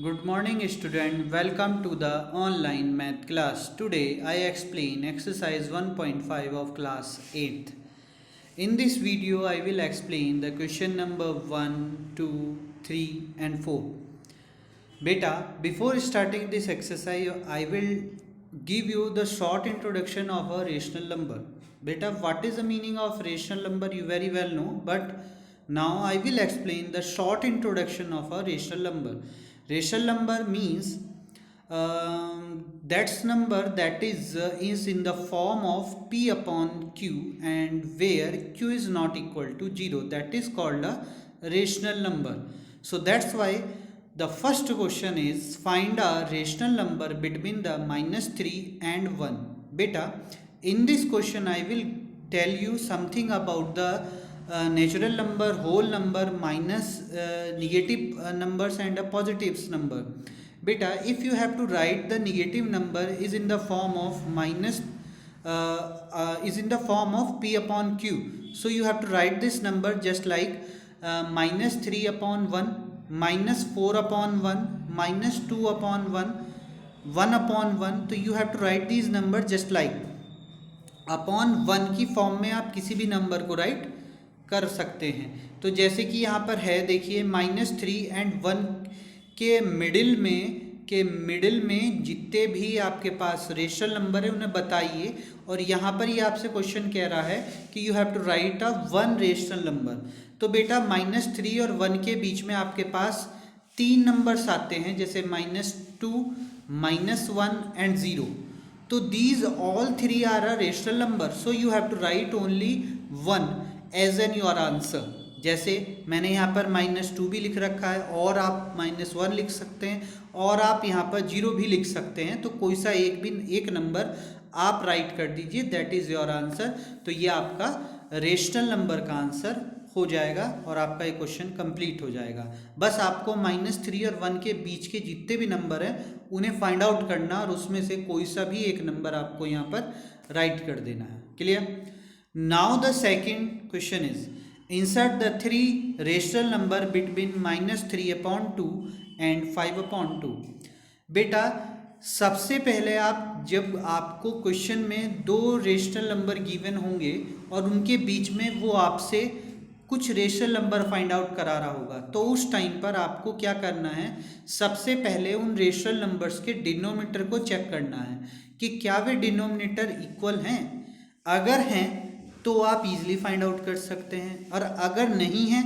Good morning student, welcome to the online math class. Today I explain exercise 1.5 of class 8th. In this video I will explain the question number 1, 2, 3 and 4. Beta, before starting this exercise I will give you the short introduction of a rational number. Beta, what is the meaning of rational number you very well know, but now I will explain the short introduction of a rational number. Rational number means that's number that is in the form of p upon q and where q is not equal to 0. That is called a rational number. So that's why the first question is find a rational number between the -3 and 1. Beta, in this question I will tell you something about the natural number, whole number, minus negative numbers and a positives number. Beta, if you have to write the negative number is in the form of is in the form of p upon q. So you have to write this number just like -3 upon 1, -4 upon 1, -2 upon 1, 1 upon 1. तो you have to write these numbers just like upon 1 की form में आप किसी भी number को right कर सकते हैं. तो जैसे कि यहाँ पर है देखिए -3 एंड 1 के मिडिल में जितने भी आपके पास रेशनल नंबर है उन्हें बताइए. और यहाँ पर ये आपसे क्वेश्चन कह रहा है कि you have to write a one rational number. तो बेटा -3 और 1 के बीच में आपके पास 3 नंबर्स आते हैं जैसे -2, -1 एंड 0. तो these all three are a rational number, so you have to write only one as in your answer. जैसे मैंने यहाँ पर -2 भी लिख रखा है और आप -1 लिख सकते हैं और आप यहाँ पर 0 भी लिख सकते हैं. तो कोई सा एक नंबर आप राइट कर दीजिए, दैट इज योर आंसर. तो ये आपका रेशनल नंबर का आंसर हो जाएगा और आपका ये क्वेश्चन कंप्लीट हो जाएगा. बस आपको -3 और 1 के बीच के जितने भी नंबर हैं उन्हें फाइंड आउट करना और उसमें से कोई सा भी एक नंबर आपको यहाँ पर राइट कर देना है. Clear? Now the second question is insert the 3 rational number between -3/2 and 5/2. बेटा सबसे पहले आप जब आपको क्वेश्चन में 2 रेशनल नंबर गिवन होंगे और उनके बीच में वो आपसे कुछ रेशनल नंबर फाइंड आउट करा रहा होगा, तो उस टाइम पर आपको क्या करना है, सबसे पहले उन रेशनल नंबर्स के डिनोमिनेटर को चेक करना है कि क्या वे डिनोमिनेटर इक्वल हैं. अगर हैं तो आप इजीली फाइंड आउट कर सकते हैं और अगर नहीं हैं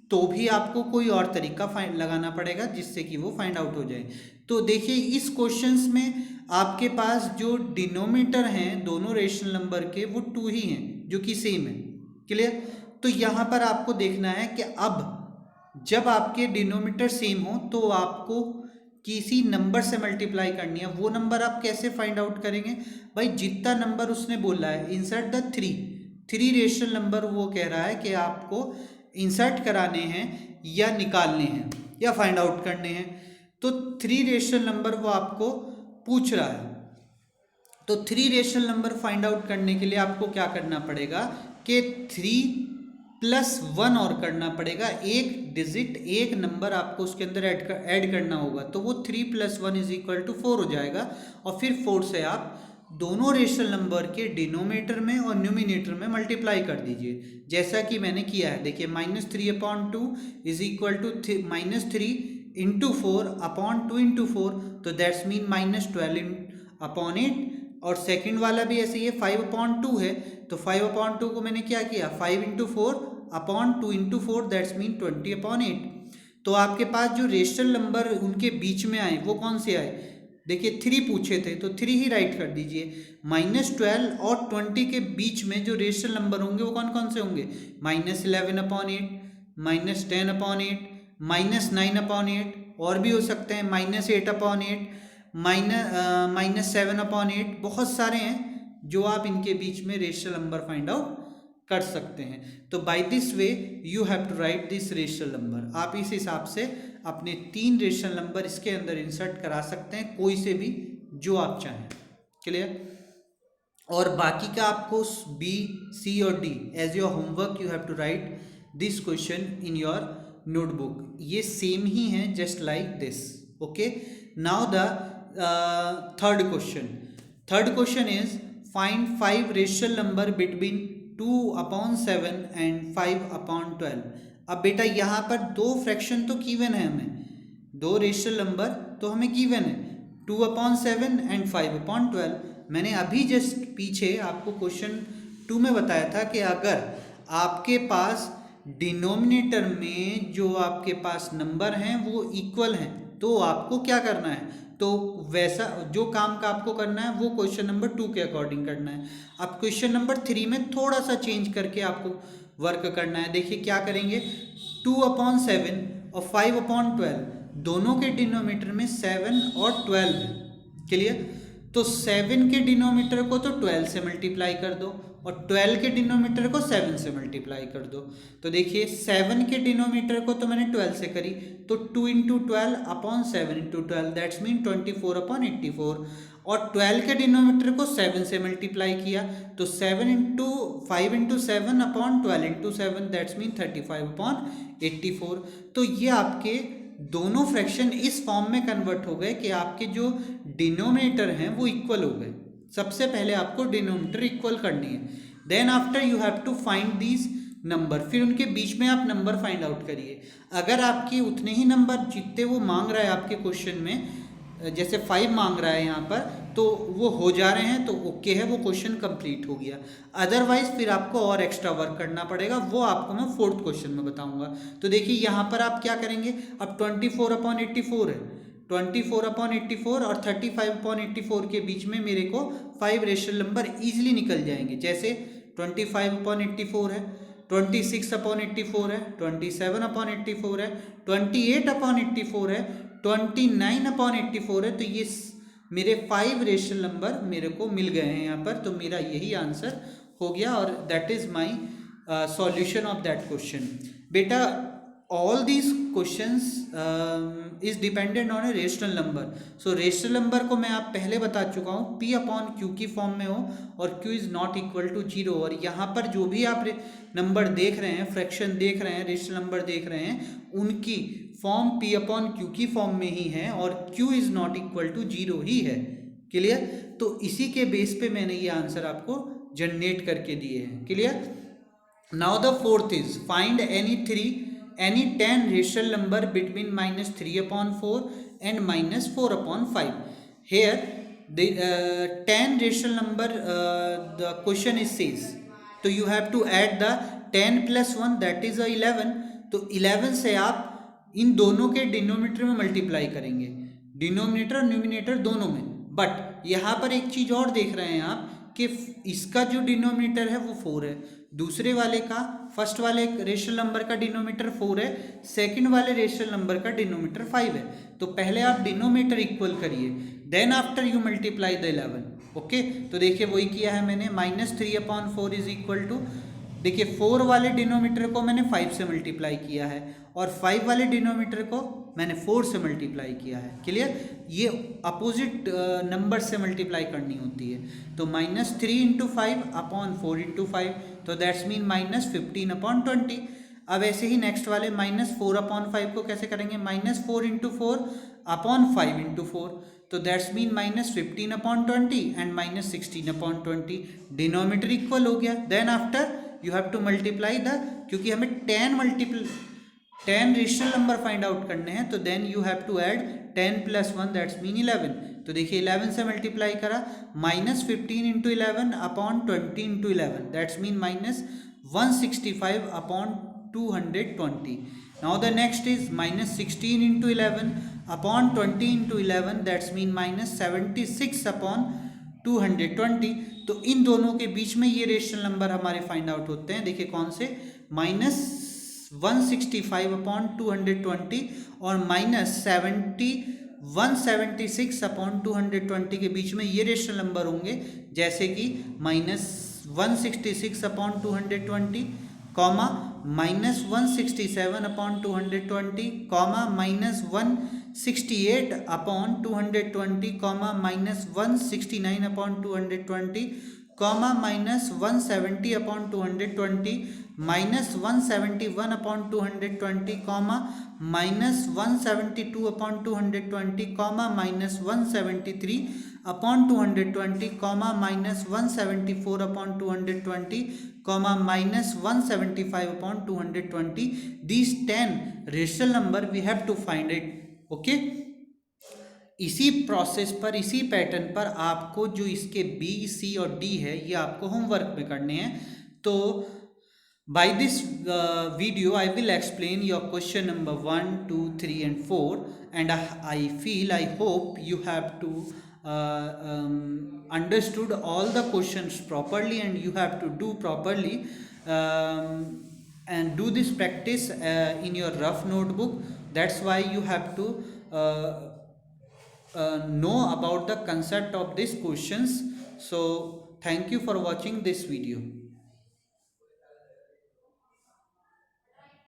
तो भी आपको कोई और तरीका लगाना पड़ेगा जिससे कि वो फाइंड आउट हो जाए. तो देखिए इस क्वेश्चंस में आपके पास जो डिनोमिनेटर हैं दोनों रेशनल नंबर के वो 2 ही हैं जो कि सेम है. क्लियर? तो यहाँ पर आपको देखना है कि अब जब आपके डिनोमिनेटर सेम हो तो आपको किसी नंबर से मल्टीप्लाई करनी है. वो नंबर आप कैसे फाइंड आउट करेंगे भाई, जितना नंबर उसने बोला है इंसर्ट द 3 रेशनल नंबर वो कह रहा है कि आपको इंसर्ट कराने हैं या निकालने हैं या फाइंड आउट करने हैं. तो 3 रेशनल नंबर वो आपको पूछ रहा है. तो 3 रेशनल नंबर फाइंड आउट करने के लिए आपको क्या करना पड़ेगा कि 3 + 1 और करना पड़ेगा. एक डिजिट एक नंबर आपको उसके अंदर ऐड करना होगा. तो वो 3 + 1 = 4 हो जाएगा और फिर 4 से आप दोनों रेशनल नंबर के डिनोमिनेटर में और न्यूमिनेटर में मल्टीप्लाई कर दीजिए जैसा कि मैंने किया है. देखिए -3/2 = -3 × 4/2 × 4. तो दैट्स मीन -12/8. और सेकंड वाला भी ऐसे ही है 5/2 है. तो 5/2 को मैंने क्या किया 5 × 4/2 × 4 दैट्स मीन 20/8. तो आपके पास जो रेशनल नंबर उनके बीच में आए वो कौन से आए, देखिए 3 पूछे थे तो 3 ही राइट कर दीजिए. -12 और 20 के बीच में जो रेशनल नंबर होंगे वो कौन कौन से होंगे, -11/8, -10/8, -9/8 और भी हो सकते हैं, -8/8, -7/8. बहुत सारे हैं जो आप इनके बीच में रेशनल नंबर फाइंड आउट कर सकते हैं. तो by this way you have to write this rational number. आप इस हिसाब से अपने 3 रेशनल नंबर इसके अंदर इंसर्ट करा सकते हैं, कोई से भी जो आप चाहें. क्लियर? और बाकी का आपको B, C और D as your homework you have to write this question in your notebook. ये सेम ही है just like this. Okay, now the third question is find 5 rational number between 2 upon 7 and 5 upon 12. अब बेटा यहाँ पर दो fraction तो given है, हमें दो रेशनल नंबर तो हमें गिवन है 2 अपॉन 7 एंड 5 अपॉन 12। मैंने अभी जस्ट पीछे आपको क्वेश्चन 2 में बताया था कि अगर आपके पास डिनोमिनेटर में जो आपके पास नंबर हैं वो इक्वल हैं तो आपको क्या करना है, तो वैसा जो काम का आपको करना है वो क्वेश्चन नंबर 2 के अकॉर्डिंग करना है। अब क्वेश्चन नंबर 3 में थोड़ा सा चेंज करके आपको वर्क करना है। देखिए क्या करेंगे, 2 अपॉन 7 और 5 अपॉन 12 दोनों के डिनोमिनेटर में 7 और 12 है। क्लियर, तो 7 के डिनोमिनेटर को तो 12 से मल्टीप्लाई कर दो और 12 के डिनोमिनेटर को 7 से मल्टीप्लाई कर दो। तो देखिए 7 के डिनोमिनेटर को तो मैंने 12 से करी, तो 2 into 12 upon 7 into 12 that's mean 24 upon 84, और 12 के डिनोमिनेटर को 7 से मल्टीप्लाई किया तो 7 into 5 into 7 upon 12 into 7 that's mean 35 upon 84। तो ये आपके दोनों फ्रैक्शन इस फॉर्म में कन्वर्ट हो गए कि आपके जो डिनोमिनेटर हैं वो इक्वल हो गए। सबसे पहले आपको डिनोमिनेटर इक्वल करनी है, then after you have to find these number, फिर उनके बीच में आप नंबर फाइंड आउट करिए। अगर आपके उतने ही नंबर जितने वो मांग रहा है आपके क्वेश्चन में, जैसे 5 मांग रहा है यहाँ पर, तो वो हो जा रहे हैं तो ओके है, वो क्वेश्चन कंप्लीट हो गया। अदरवाइज फिर आपको और एक्स्ट्रा वर्क करना पड़ेगा, वो आपको मैं 4th क्वेश्चन में बताऊंगा। तो देखिए यहाँ पर आप क्या करेंगे, अब 24 अपॉन 84 है, 24 अपॉन 84 और 35 अपॉन 84 के बीच में मेरे को 5 रेशनल नंबर ईजिली निकल जाएंगे। जैसे 25 अपॉन 84 है, 26 अपॉन 84 है, 27 अपॉन 84 है, 28 अपॉन 84 है, 29 अपॉन 84 है। तो ये मेरे 5 रेशनल नंबर मेरे को मिल गए हैं यहाँ पर, तो मेरा यही आंसर हो गया और that is my solution of that question. बेटा all these questions is dependent on a rational number. So rational number को मैं आप पहले बता चुका हूँ p अपॉन q की फॉर्म में हो और q is not equal to 0। और यहाँ पर जो भी आप नंबर देख रहे हैं, फ्रैक्शन देख रहे हैं, रेशनल नंबर देख रहे हैं, उनकी फॉर्म p अपॉन q की फॉर्म में ही है और q is not equal to 0 ही है। क्लियर, तो इसी के बेस पे मैंने ये आंसर आपको जनरेट करके दिए हैं। Clear, now the 4th is find any 10 rational number between -3 upon 4 and -4 upon 5. Here the 10 rational number the question is says, so you have to add the 10 plus 1 that is 11। तो 11 से आप इन दोनों के denominator में multiply करेंगे, denominator और numerator दोनों में। बट यहाँ पर एक चीज़ और देख रहे हैं आप कि इसका जो डिनोमिनेटर है वो 4 है, दूसरे वाले का, फर्स्ट वाले रेशनल नंबर का डिनोमिनेटर 4 है, सेकंड वाले रेशनल नंबर का डिनोमिनेटर 5 है। तो पहले आप डिनोमिनेटर इक्वल करिए, then after you multiply the 11। Okay, तो देखिए वही किया है मैंने, -3 अपॉन 4 इज इक्वल टू, देखिए 4 वाले डिनोमिनेटर को मैंने 5 से मल्टीप्लाई किया है और 5 वाले डिनोमिनेटर को मैंने 4 से मल्टीप्लाई किया है। क्लियर, ये अपोजिट नंबर से मल्टीप्लाई करनी होती है। तो -3 इंटू 5 अपॉन 4 इंटू 5, तो दैट्स मीन -15 अपॉन 20। अब ऐसे ही नेक्स्ट वाले -4 अपॉन 5 को कैसे करेंगे, -4 इंटू 4 अपॉन 5 इंटू 4, तो that's mean -15 upon 20 and -16 upon 20। Denominator equal हो गया, then after you have to multiply the, क्योंकि हमें 10 रेशनल नंबर फाइंड आउट करने हैं, तो then you have to add 10 plus 1 that's mean 11। तो देखिए 11 से मल्टीप्लाई करा, -15 into 11 upon 20 into 11 that's mean -165 upon 220। Now the next is -16 into 11 upon 20 into 11 that's mean -76 upon 220। तो इन दोनों के बीच में ये रेशनल नंबर हमारे फाइंड आउट होते हैं। देखिए कौन से, -165 अपॉन 220 और -176 अपॉन 220 के बीच में ये रेशनल नंबर होंगे, जैसे कि -166 upon 220, comma -167 upon 220, comma -168 upon 220, comma -169 upon 220, comma -170 upon 220, minus 171 upon 220 comma minus 172 upon 220 comma minus 173 upon 220 comma minus 174 upon 220 comma minus 175 upon 220. These 10 rational number we have to find it. Okay. इसी process पर, इसी pattern पर आपको जो इसके B, सी और D है ये आपको होमवर्क में करने हैं. तो by this video I will explain your question number 1, 2, 3 and 4, and I hope you have to understood all the questions properly and you have to do properly, and do this practice in your rough notebook. That's why you have to know about the concept of these questions. So thank you for watching this video.